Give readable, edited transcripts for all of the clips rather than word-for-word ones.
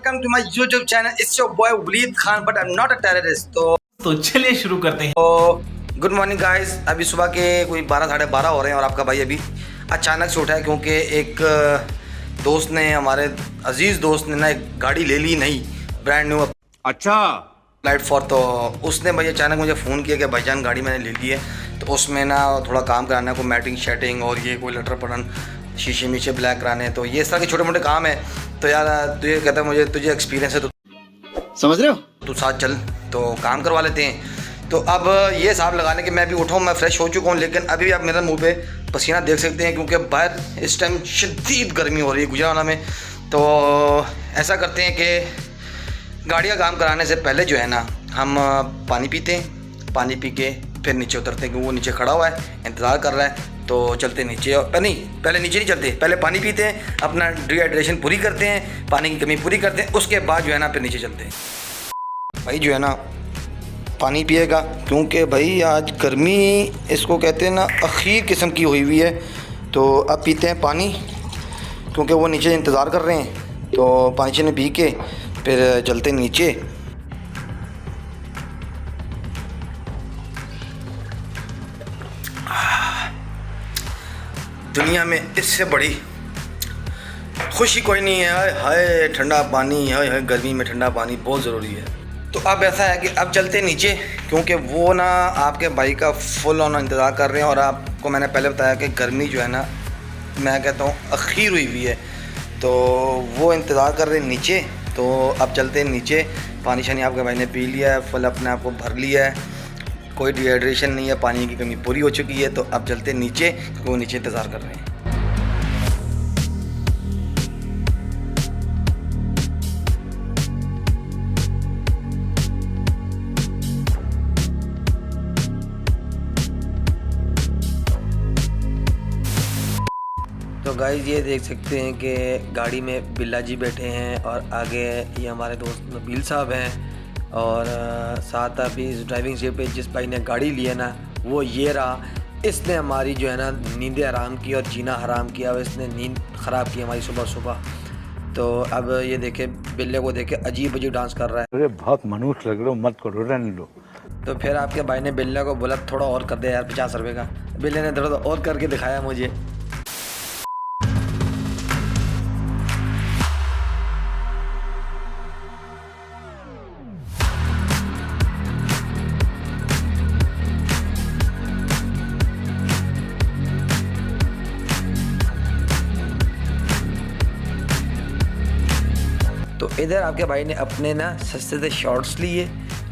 Welcome to my YouTube channel. It's your boy Waleed Khan but I am not a terrorist. तो चलिए शुरू करते हैं। Good morning guys. अभी सुबह के कोई 12 साढ़े 12 हो रहे हैं और आपका भाई अभी अचानक से उठा है क्योंकि एक दोस्त ने, हमारे अजीज़ दोस्त ने ना एक गाड़ी ले ली, नई ब्रांड न्यू। अच्छा लाइट फॉर। तो उसने भाई अचानक मुझे फ़ोन किया कि भाईजान गाड़ी मैंने ले ली है, तो उसमें ना थोड़ा काम कराना है, कोई मैटिंग शेटिंग और ये कोई लटर पटन, शीशे मीशे ब्लैक कराने, तो ये इस तरह के छोटे मोटे काम है। तो यार तुझे कहता है मुझे तुझे एक्सपीरियंस है तो समझ रहे हो, तू साथ चल तो काम करवा लेते हैं। तो अब ये हिसाब लगाने कि मैं अभी उठाऊँ, मैं फ्रेश हो चुका हूँ, लेकिन अभी भी आप मेरे मुंह पे पसीना देख सकते हैं क्योंकि बाहर इस टाइम शदीद गर्मी हो रही है गुजरावाला में। तो ऐसा करते हैं कि गाड़ी का काम कराने से पहले जो है ना हम पानी पीते हैं, पानी पी के फिर नीचे उतरते हैं क्योंकि वो नीचे खड़ा हुआ है इंतज़ार कर रहा है। तो चलते नीचे, और नहीं पहले नीचे नहीं चलते, पहले पानी पीते हैं, अपना डिहाइड्रेशन पूरी करते हैं, पानी की कमी पूरी करते हैं, उसके बाद जो है ना फिर नीचे चलते हैं। भाई जो है ना पानी पिएगा क्योंकि भाई आज गर्मी इसको कहते हैं ना अखीर किस्म की हुई हुई है। तो अब पीते हैं पानी क्योंकि वो नीचे इंतज़ार कर रहे हैं। तो पानी ने पी के फिर चलते नीचे। दुनिया में इससे बड़ी खुशी कोई नहीं है। हाय हाय ठंडा पानी, हाय हाय गर्मी में ठंडा पानी बहुत ज़रूरी है। तो अब ऐसा है कि अब चलते नीचे क्योंकि वो ना आपके भाई का फुल ऑन इंतज़ार कर रहे हैं। और आपको मैंने पहले बताया कि गर्मी जो है ना मैं कहता हूँ अखीर हुई हुई है, तो वो इंतज़ार कर रहे हैं नीचे। तो अब चलते हैं नीचे। पानी शानी आपके भाई ने पी लिया है, फुल अपने आप को भर लिया है, कोई डिहाइड्रेशन नहीं है, पानी की कमी पूरी हो चुकी है। तो अब चलते हैं नीचे क्योंकि वो नीचे इंतज़ार कर रहे हैं। तो गाइस ये देख सकते हैं कि गाड़ी में बिल्ला जी बैठे हैं और आगे ये हमारे दोस्त नबील साहब हैं। और साथ अभी इस ड्राइविंग सीट पे जिस भाई ने गाड़ी ली है ना वो ये रहा। इसने हमारी जो है ना नींदें हराम की और जीना हराम किया, और इसने नींद ख़राब की हमारी सुबह सुबह। तो अब ये देखे बिल्ले को देखे अजीब अजीब डांस कर रहा है। अरे बहुत मनुष्य लग रहे हो, मत करो, रहने लो। तो फिर आपके भाई ने बिल्ले को बोला थोड़ा और कर दे यार 50 रुपये का। बिल्ले ने थोड़ा और करके दिखाया मुझे। तो इधर आपके भाई ने अपने ना सस्ते से शॉर्ट्स लिए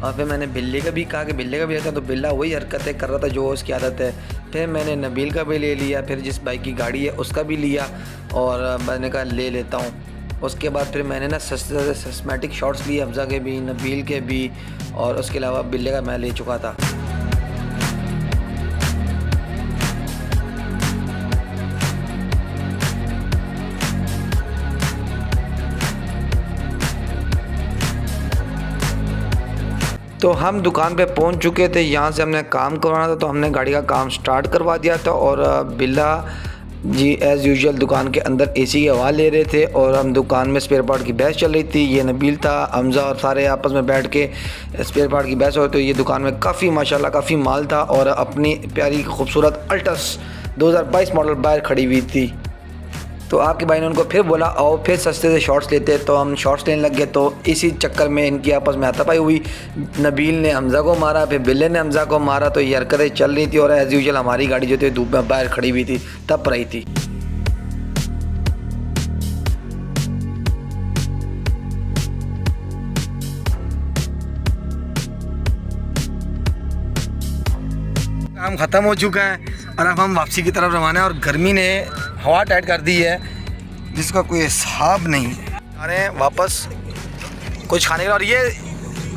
और फिर मैंने बिल्ले का भी कहा कि बिल्ले का भी रहता, तो बिल्ला वही हरकतें कर रहा था जो उसकी आदत है। फिर मैंने नबील का भी ले लिया, फिर जिस बाइक की गाड़ी है उसका भी लिया और मैंने कहा ले लेता हूँ। उसके बाद फिर मैंने ना सस्ते से सस्मेटिक शॉर्ट्स लिए, हमजा के भी, नबील के भी, और उसके अलावा बिल्ले का मैं ले चुका था। तो हम दुकान पे पहुंच चुके थे, यहाँ से हमने काम करवाना था तो हमने गाड़ी का काम स्टार्ट करवा दिया था। और बिल्ला जी एज़ यूजुअल दुकान के अंदर एसी की हवा ले रहे थे और हम दुकान में स्पेयर पार्ट की बहस चल रही थी। ये नबील था, हमजा और सारे आपस में बैठ के स्पेयर पार्ट की बहस हो। तो ये दुकान में काफ़ी माशाल्लाह काफ़ी माल था और अपनी प्यारी खूबसूरत अल्टस 2022 मॉडल बाहर खड़ी हुई थी। तो आपके भाई ने उनको फिर बोला आओ फिर सस्ते से शॉर्ट्स लेते, तो हम शॉर्ट्स लेने लग गए। तो इसी चक्कर में इनकी आपस में हाथापाई हुई। नबील ने हमजा को मारा, फिर बिल्ले ने हमजा को मारा। तो ये हरकतें चल रही थी और एज़ यूजुअल हमारी गाड़ी जो थी धूप में बाहर खड़ी हुई थी, तप रही थी। काम ख़त्म हो चुका है और अब हम वापसी की तरफ रवाना है और गर्मी ने हवा टाइट कर दी है जिसका कोई हिसाब नहीं है। आ रहे हैं वापस कुछ खाने का। और ये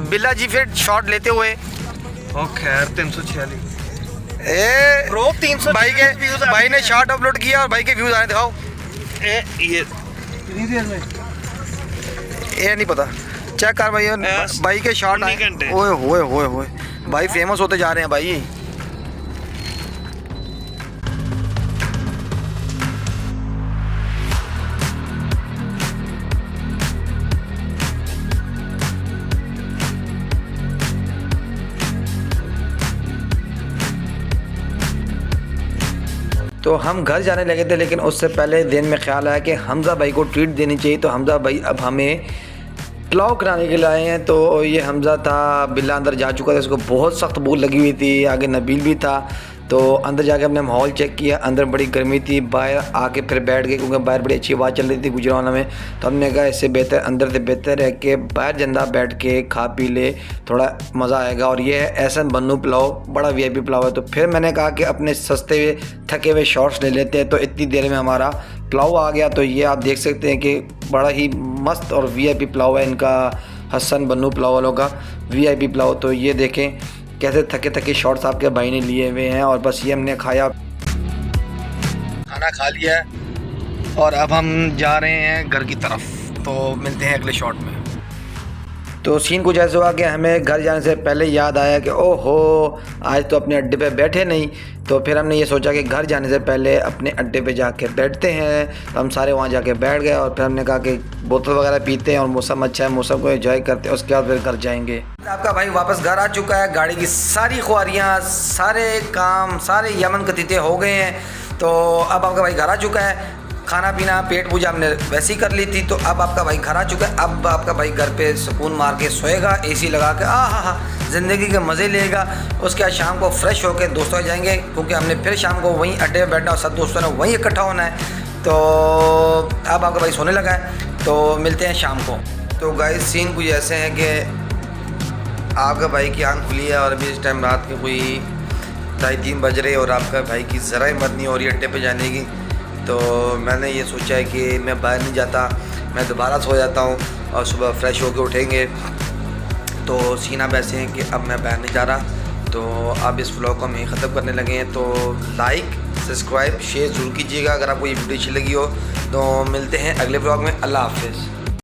बिल्ला जी फिर शॉट लेते हुए ओ खैर 346 ए प्रो 300 भाई ने शॉट अपलोड किया और भाई के व्यूज़ आए, दिखाओ। ये नहीं पता, चेक कर भाई। भाई के शॉट आए, ओए होए होए होए, भाई फेमस होते जा रहे हैं भाई। तो हम घर जाने लगे थे, लेकिन उससे पहले दिन में ख्याल आया कि हमज़ा भाई को ट्रीट देनी चाहिए। तो हमज़ा भाई अब हमें पुलाव कराने के लिए आए हैं। तो ये हमज़ा था, बिल्ला अंदर जा चुका था, उसको बहुत सख्त भूख लगी हुई थी, आगे नबील भी था। तो अंदर जाके हमने माहौल चेक किया, अंदर बड़ी गर्मी थी, बाहर आके फिर बैठ गए क्योंकि बाहर बड़ी अच्छी हवा चल रही थी गुजरावाला में। तो हमने कहा इससे बेहतर अंदर से बेहतर है कि बाहर जंदा बैठ के खा पी ले, थोड़ा मज़ा आएगा। और ये है एहसन बन्नू पुलाव, बड़ा VIP पुलाव है। तो फिर मैंने कहा कि अपने सस्ते हुए थके हुए शॉर्ट्स ले लेते हैं। तो इतनी देर में हमारा पुलाव आ गया। तो ये आप देख सकते हैं कि बड़ा ही मस्त और VIP पुलाव है इनका, हसन बन्नू पुलाव वालों का VIP पुलाव। तो ये देखें कैसे थके थके शॉर्ट्स आपके भाई ने लिए हुए हैं। और बस ये हमने खाया, खाना खा लिया है और अब हम जा रहे हैं घर की तरफ। तो मिलते हैं अगले शॉट में। तो सीन कुछ ऐसा हुआ कि हमें घर जाने से पहले याद आया कि ओहो आज तो अपने अड्डे पे बैठे नहीं। तो फिर हमने ये सोचा कि घर जाने से पहले अपने अड्डे पे जाके बैठते हैं। तो हम सारे वहाँ जाके बैठ गए और फिर हमने कहा कि बोतल वगैरह पीते हैं और मौसम अच्छा है, मौसम को एंजॉय करते हैं, उसके बाद फिर घर जाएंगे। आपका भाई वापस घर आ चुका है, गाड़ी की सारी ख्वारियाँ, सारे काम, सारे यमन कतीते हो गए हैं। तो अब आपका भाई घर आ चुका है, खाना पीना पेट पूजा हमने वैसे ही कर ली थी। तो अब आपका भाई घर आ चुका है, अब आपका भाई घर पे सुकून मार के सोएगा, AC लगा के हा ज़िंदगी के मज़े लेगा। उसके बाद शाम को फ्रेश होकर दोस्तों जाएंगे क्योंकि हमने फिर शाम को वहीं अड्डे पे बैठना और सब दोस्तों ने वहीं इकट्ठा होना है। तो अब आपका भाई सोने लगा है, तो मिलते हैं शाम को। तो गाइस सीन कुछ ऐसे हैं कि आपका भाई की आँख खुली है और अभी इस टाइम रात के कोई 2:30 बज रहे और आपका भाई की ज़रा हिम्मत नहीं हो रही अड्डे पे जाने की। तो मैंने ये सोचा है कि मैं बाहर नहीं जाता, मैं दोबारा सो जाता हूँ और सुबह फ्रेश होकर उठेंगे। तो सीन अब ऐसे हैं कि अब मैं बाहर नहीं जा रहा। तो अब इस व्लॉग को हम यहीं ख़त्म करने लगे हैं। तो लाइक सब्सक्राइब शेयर ज़रूर कीजिएगा अगर आपको ये वीडियो अच्छी लगी हो। तो मिलते हैं अगले व्लॉग में। अल्लाह हाफ़िज़।